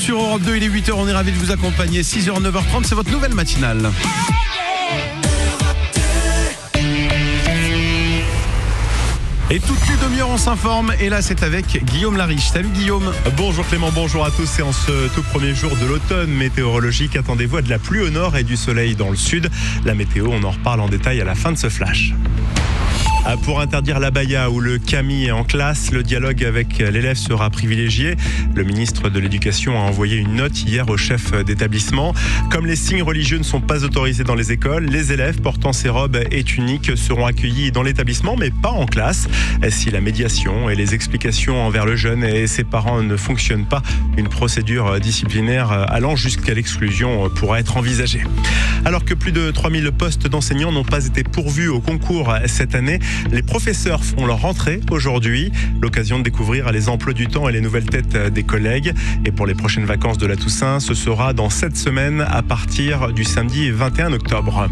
sur Europe 2, il est 8h, on est ravis de vous accompagner. 6h, 9h30, c'est votre nouvelle matinale. Et toutes les demi-heures, on s'informe. Et là, c'est avec Guillaume Lariche. Salut Guillaume. Bonjour Clément, bonjour à tous. Et en ce tout premier jour de l'automne météorologique, attendez-vous à de la pluie au nord et du soleil dans le sud. La météo, on en reparle en détail à la fin de ce flash. Pour interdire l'abaya ou le kami en classe, le dialogue avec l'élève sera privilégié. Le ministre de l'Éducation a envoyé une note hier au chef d'établissement. Comme les signes religieux ne sont pas autorisés dans les écoles, les élèves portant ces robes et tuniques seront accueillis dans l'établissement, mais pas en classe. Si la médiation et les explications envers le jeune et ses parents ne fonctionnent pas, une procédure disciplinaire allant jusqu'à l'exclusion pourra être envisagée. Alors que plus de 3000 postes d'enseignants n'ont pas été pourvus au concours cette année, les professeurs font leur rentrée aujourd'hui. L'occasion de découvrir les emplois du temps et les nouvelles têtes des collègues. Et pour les prochaines vacances de la Toussaint, ce sera dans 7 semaines à partir du samedi 21 octobre.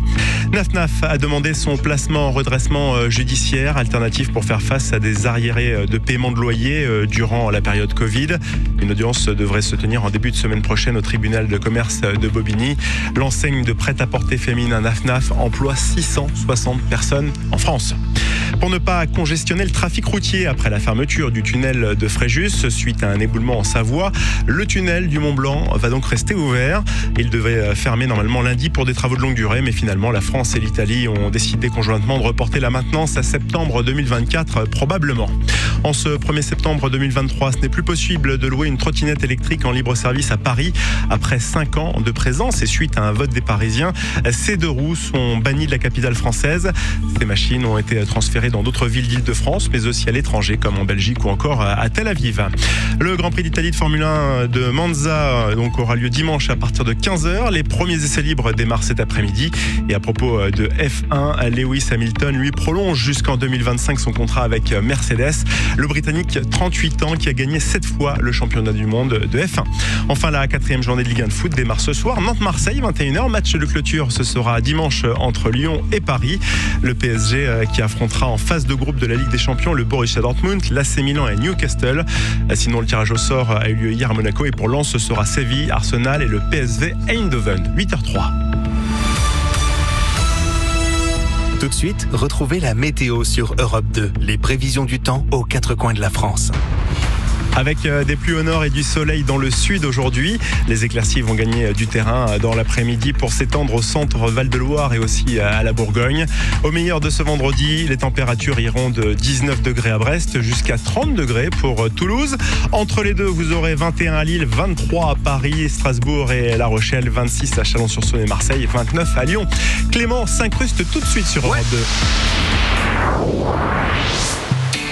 NAFNAF a demandé son placement en redressement judiciaire, alternative pour faire face à des arriérés de paiement de loyer durant la période Covid. Une audience devrait se tenir en début de semaine prochaine au tribunal de commerce de Bobigny. L'enseigne de prêt-à-porter féminin NAFNAF emploie 660 personnes en France. Pour ne pas congestionner le trafic routier après la fermeture du tunnel de Fréjus suite à un éboulement en Savoie, le tunnel du Mont-Blanc va donc rester ouvert. Il devait fermer normalement lundi pour des travaux de longue durée, mais finalement la France et l'Italie ont décidé conjointement de reporter la maintenance à septembre 2024 probablement. En ce 1er septembre 2023, ce n'est plus possible de louer une trottinette électrique en libre service à Paris. Après 5 ans de présence et suite à un vote des Parisiens, ces 2 roues sont bannies de la capitale française. Ces machines ont été transférées dans d'autres villes d'Île-de-France, mais aussi à l'étranger, comme en Belgique ou encore à Tel Aviv. Le Grand Prix d'Italie de Formule 1 de Monza aura lieu dimanche à partir de 15h. Les premiers essais libres démarrent cet après-midi. Et à propos de F1, Lewis Hamilton, lui, prolonge jusqu'en 2025 son contrat avec Mercedes. Le Britannique, 38 ans, qui a gagné 7 fois le championnat du monde de F1. Enfin, la 4e journée de Ligue 1 de foot démarre ce soir. Nantes-Marseille, 21h. Match de clôture, ce sera dimanche entre Lyon et Paris. Le PSG qui affrontera en phase de groupe de la Ligue des Champions le Borussia Dortmund, l'AC Milan et Newcastle. Sinon, le tirage au sort a eu lieu hier à Monaco et pour Lens, ce sera Séville, Arsenal et le PSV Eindhoven. 8h03. Tout de suite, retrouvez la météo sur Europe 2. Les prévisions du temps aux 4 coins de la France. Avec des pluies au nord et du soleil dans le sud aujourd'hui, les éclaircies vont gagner du terrain dans l'après-midi pour s'étendre au centre Val-de-Loire et aussi à la Bourgogne. Au meilleur de ce vendredi, les températures iront de 19 degrés à Brest jusqu'à 30 degrés pour Toulouse. Entre les deux, vous aurez 21 à Lille, 23 à Paris, Strasbourg et La Rochelle, 26 à Chalon-sur-Saône et Marseille, 29 à Lyon. Clément s'incruste tout de suite sur Europe 2.